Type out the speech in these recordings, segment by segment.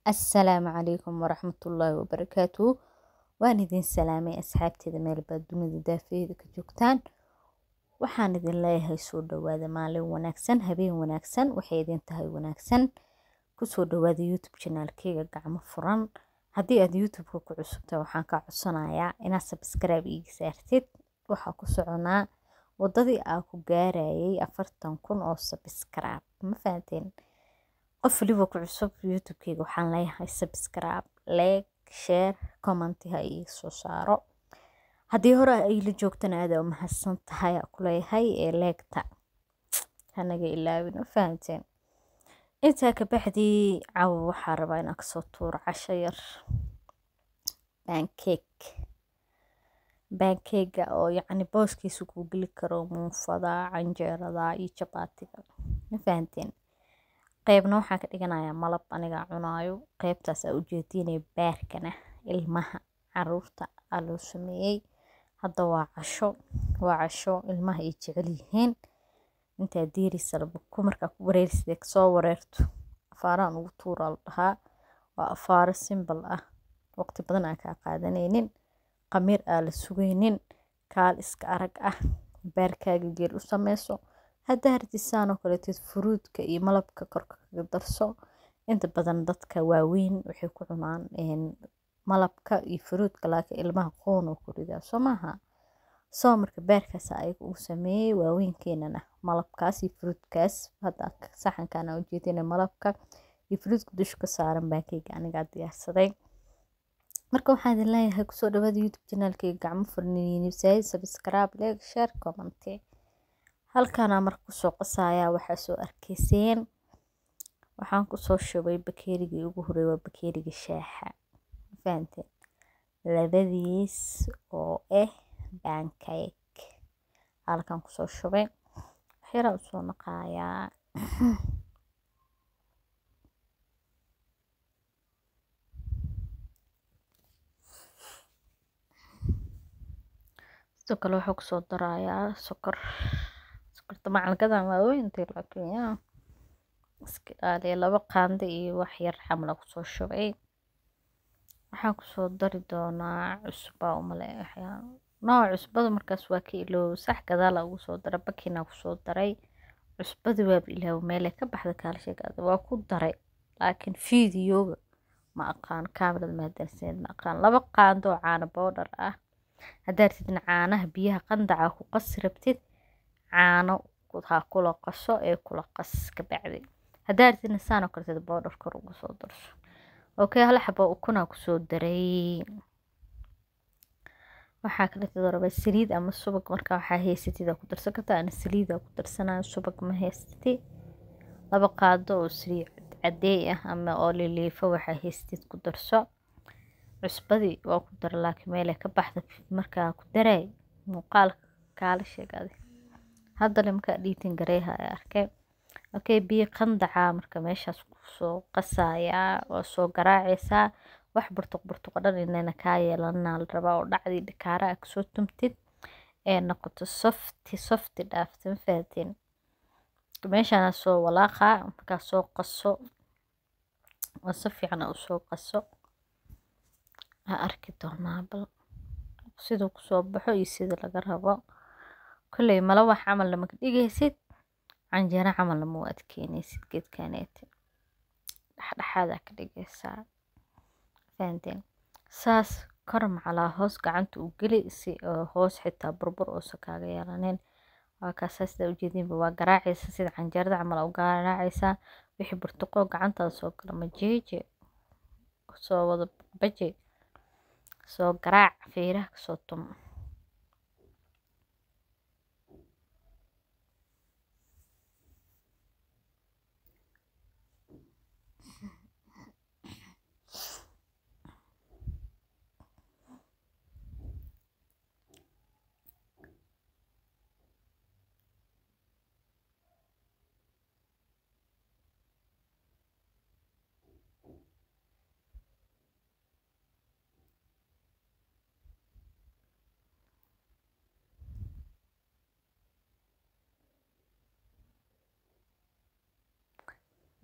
السلام عليكم ورحمة الله وبركاته. waan idin salaamay asxaabteeda meel baad dunida daafeeda ka joogtaan. waxaan idin leeyahay soo dhawaada maalin wanaagsan, habeen wanaagsan, waxay idin tahay wanaagsan. ku soo dhawaada YouTube channelkayga gacmo furan. haddii aad YouTube-ka ku cusubtahay waxaan ka codsanayaa inaad subscribe iga saartid. waxaa ku soconaa wadadii aan ku gaarayay 40,000 oo subscribe. ma fahanteen? qof waliba ku cusub YouTube-kayga waxaan leeyahay subscribe, like, share, comment ha ii soo saaro. haddii hore ay la joogtana aad u mahadsan tahay ku leeyahay ee leegta hanaga ilaawin. ma fahanteen? intaa ka baxdii caawa waxaa rabaa inaan kasoo tuuro casho yar, pancake oo yacni booskiisa ku geli karo muufada, canjeerada iyo jabaatiga. ma fahanteen? qaybna waxaan ka dhiganayaa malab aniga cunaayo, qaybtaas aa ujeedinay baarkana ilmaha caruurta aa loo sameeyey. hadda waa casho ilmaha ay jecel yihiin. intaa diirisa ku markaa ku wareerisay soo wareerto afaaraan ugu tuuraa la dhahaa. waa afaaro simple ah, waqti badan aan kaa qaadanaynin, qamiir aa la sugaynin, kaal iska arag ah. baarkaaga geel u sameyso. haddaa hartisaan oo kaleeteed furuudka iyo malabka korka kaga darso. inta badan dadka waaweyn waxay ku cunaan malabka iyo furuudka, laakiin ilmaha qoon oo ku ridaa soo maaha. soo marka baarkaas ayaga uu sameeyey, waaweynkeennana malabkaas iyo furuudkaas. hadda saxankan aan ujeedinay malabka iyo furuudka dusha ka saaran pancake anigaa diyaarsaday. marka waxaan idin leeyahay kusoo dhawaada YouTube channelkayga gacmo furan, subscribe, like, share, comment. halkaana marka kusoo qasayaa waxaa soo arkayseen waxaan kusoo shubay bakeerigii ugu horeeyay, waa bakeeriga shaaxa. ma fahanteen? labadiis oo pancake halkan kusoo shubay. waxyaraan usoo naqayaa sidoo kale waxaa kusoo darayaa sokorta macalgadan waaweyntii, laakiin yaa iska ilaaliya. 2 qaando iyo wax yar xamla kusoo shubay. waxaan kusoo dari doonaa cusba umaleeyaa nooc cusbada markaas waa ka iloow sax gadaal ugu soo dara bakina kusoo daray. cusbada waa ilaaw meel ka baxda kaalshayga waa ku daray, laakiin fiidiyooga ma aqaan, kaamirada ma darsan ma aqaan. 2 qaando oo caano powder ah. haddaad tidin caanaha biyaha qandaca ku qas rabtid, caano ha kula qaso ee kula qas ka bacdi. haddaad tidin saan oo kale powder kor ugu soo darso. hal xabo ukun aan kusoo daray. waxaa kale tidoraba saliid ama subag, marka waxaa haysatid ku darsan kartaa. ana saliid ku darsanaa, subag ma haysatid. 2 qaado oo saliid cadeey ah ama oo liliifo waxaa haysatid ku darso. cusbadii waa ku dar, laakiin meel ka baxda markaa ku daray muuqaalka kaala sheegay. hadda limka dhiitin gareeha arkay. biyo qandaca marka meeshaas ku soo qasayaa oo soo garaacaysaa. wax burtuq dhan inayna ka yeelanaa la rabaa oo dhacdii dhikaara ka soo tumtid ee noqoto soft dhaaftan. fahateen? meeshaan soo walaaqa marka soo qaso oo si fiican u soo qaso. arki doonaa bal sidoo ku soo baxo iyo sida laga rabo. kulley mala wax camal lama dhigaysid, canjeera camal lama adkeynaysid. geedkaneet dhaxdhaxaada ka dhigaysaa. fahanteen? saas kor macalaa hoos gacanta u geli si hoos xitaa burbur oo sakaaga yeelanin. waa kaasaas sida ujeedinba waa garaacaysa sida canjeerada camal u garaacaysa. wixii burtuqo gacantaada soo gala ma jeeje soo wada baje soo garaac feeraha ka soo tum.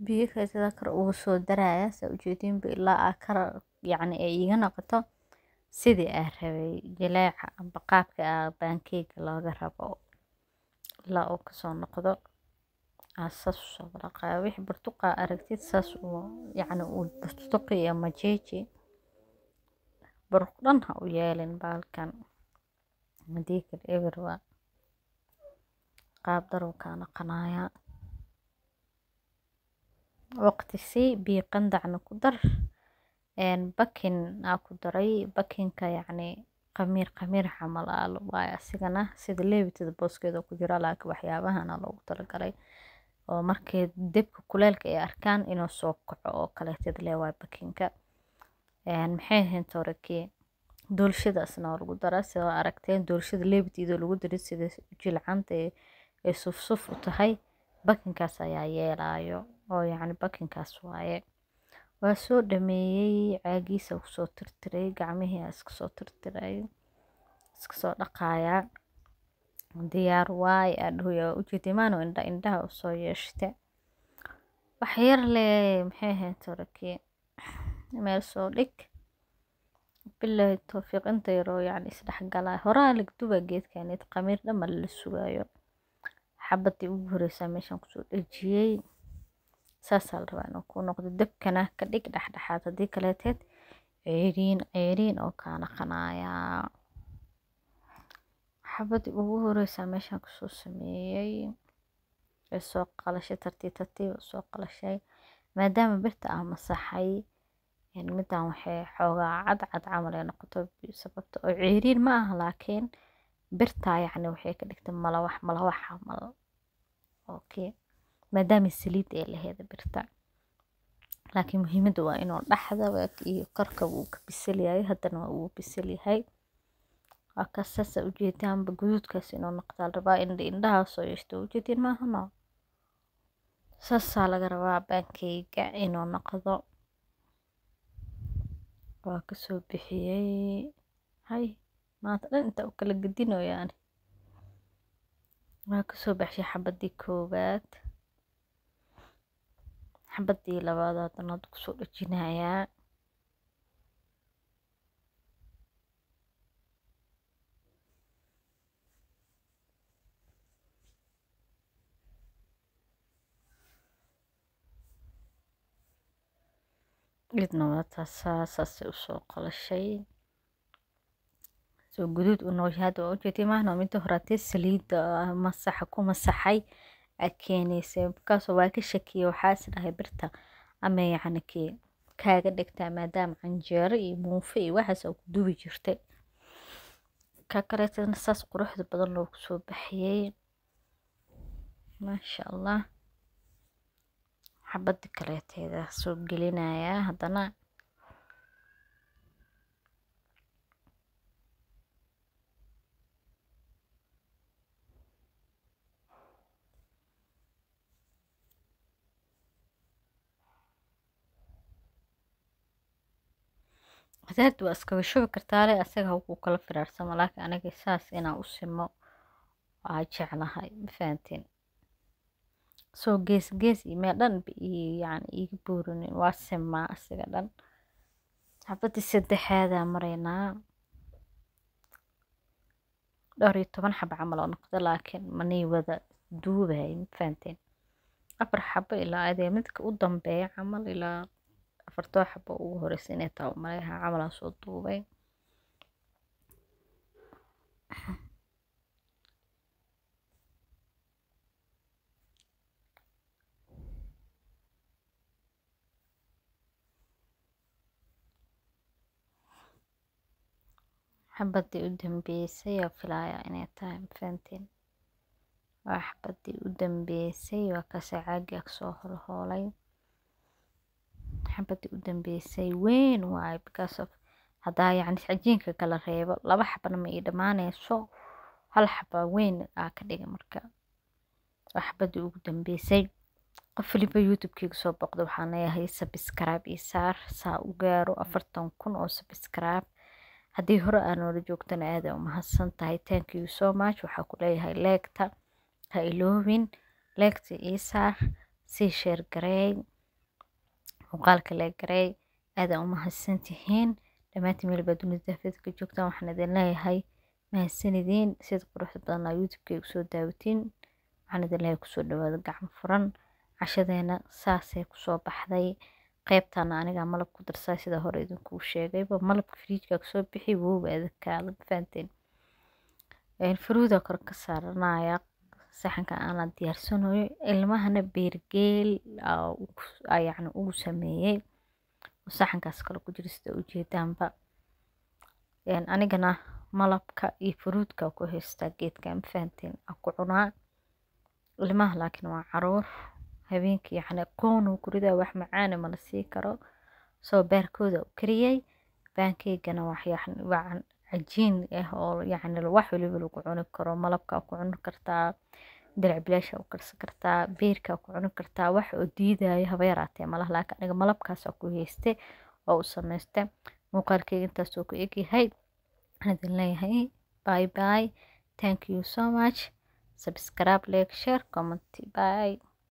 biyo sida kor ugu soo daraya saa ujeedin ilaa aa kara yacni ay iga noqoto sidii aan rabay jileeca amba qaabka pancake looga rabo ilaa uu kasoo noqdo saas usoo walaaqaya wixii burtuqa aragtid saas uu yacni uu burtuqi ama jeeji buruq dhan ha u yeelin baalkan hadii kale eber waa qaab darow kaa noqonaya waqti sii biyo qandacna ku dar bakin aa ku daray bakinka yacni qamiir camal waaye asigana sida leebitada booskeeda ku jira laakiin waxyaabahana loogu talagalay oo markay debka kuleelka ay arkaan inuu soo kaco oo kaleetid leewaay bakinka maxay ahayn torakii doolshadaasna waa lagu daraa sida aragteen doolshada leebitiida lagu daray sida jilcanta ee suf u tahay bakinkaas ayaa yeelaayo oo yacni bakinkaas waaye waa soo dhameeyey caagiisa kusoo tirtiray gacmihii iska soo tirtiray iska soo dhaqaaya diyaar waay adhuya ujeedimaano indhaha usoo yeeshte wax yar leh maxay ahayd torakii meel soo dhig billahi tawfiiq inta yaroo yacni isdhexgalaa horaa lagduba geedkanid qamiir dhama la sugaayo xabadii ugu horeysaa meeshaan kusoo dhejiyey saasaa la rabaa inuu ku noqdo debkana ka dhig dhexdhexaad haddii kaleeteed ceeriin oo kaa naqanayaa xabadii ugu horeysaa meeshaan kusoo sameeyey ee soo qalashay tartiib soo qalashay maadaama birta ah masaxay midaan waxay xoogaa cadcad camal ay noqoto sababta oo ceeriin ma aha laakiin birtaa yacni waxay ka dhigtay malawax camal okay maadaama saliid ay laheeda birta laakiin muhiimadda waa inuu dhaxda iyo korka uu ka bisil yahay haddana waa uu bisil yahay waa ka saasa ujeedaanba guduudkaas inuu noqdaa la rabaa indhaha soo yeeshto ujeedin maaha no saasaa laga rabaa baankeyga inuu noqdo waa kasoo bixiyey hay maanta dhan inta u kala gedinoyaani waa kasoo baxshay xabadii koowaad xabadii labaad haddana hadda kusoo dhejinayaa idna waa saasay usoo qalashay soo guduud u nooshay hadda waa ujeedii maahno midda horaatee saliidda masaxa ku masaxay keenaysay markaasoo waa ka shakiyey waxaa is dhahay birta ama yacni kaaga dhigtaa maadaama canjeero iyo muufo iyo waxaas oo ku dubi jirtay ka kaleetana saas quruxda badan loogu soo baxiyey maasha allah xabadi kaleeteeda soo gelinayaa haddana hadaad waa iskaga shubi kartaale asaga wuu kala firaarsamo laakiin aniga saas inaan u simo waa jeclahay mafahanteen soo gees iyo meel dhan yani iiga buurinin waa simaa asiga dhan xabadii saddexaadaa maraynaa 12 xabo camal oo noqdo laakiin manii wada duubay mafahanteen 4 xabo ilaa adee midka u dambeeya camal ilaa 4 xabo ugu horeysa inay taa umaleeha camal soo duubay xabadii u dambeysay oo filaaya inay tahay mafahanteen waa xabadii u dambeysay waa kasoo caagi soo holhoolay xabadii u dambeysay weyn waay because of hadaa yacni cajiinka kala reebo 2 xabana ma ii dhamaanayso 1 xaba weyn aa ka dhiga marka waa xabadii ugu dambeysay qof waliba youtube-keyga soo boqdo waxaan leeyahay subscribe ii saar saa u gaaro 40,000 oo subscribe haddii hore aan wada joogtana aad u mahadsan tahay thank you so much waxaa ku leeyahay leegta ha iloobin leegta ii saar sii sheer gareey muuqaalka la gareey aad u mahadsantihiin dhammaantiin meel baad dunida daafeedka joogtaan waxaan idin leeyahay mahadsanidin sida quruxda badan aa youtube-kayga soo daawatiin waxaan idin leeyahay kusoo dhawaada gacmo furan cashadeena saasay kusoo baxday qaybtana aniga malab ku darsaa sida hore idinkuu sheegayba malabka fridge-ka kasoo bixi wowba adagkaada fahanteen fruuda kor ka saaranaya saxanka aan diyaarsanayo ilmahana beergeel yani ugu sameeyay saxankaas kale ku jira sida ujeedaanba anigana malabka iyo fruudka ku haystaa geedka ma fahanteen ku cunaa ilmaha laakiin waa caruur habeenkii yani qoonu gurida wax macaan ma la sii karo soo beerkooda u kariyay baankeygana wax yani cajiin oo yani wax waliba lagu cuni karo malabka ku cuni kartaa dirac bilaasha u karsan kartaa beerka ku cuni kartaa wax oo diidaya haba yaraatee malaha laakiin aniga malabkaas ku haystay oo u samaystay muuqaalkayga intaas oo ku egyahay waxaan idin leeyahay bye bye thank you so much subscribe like share comment bye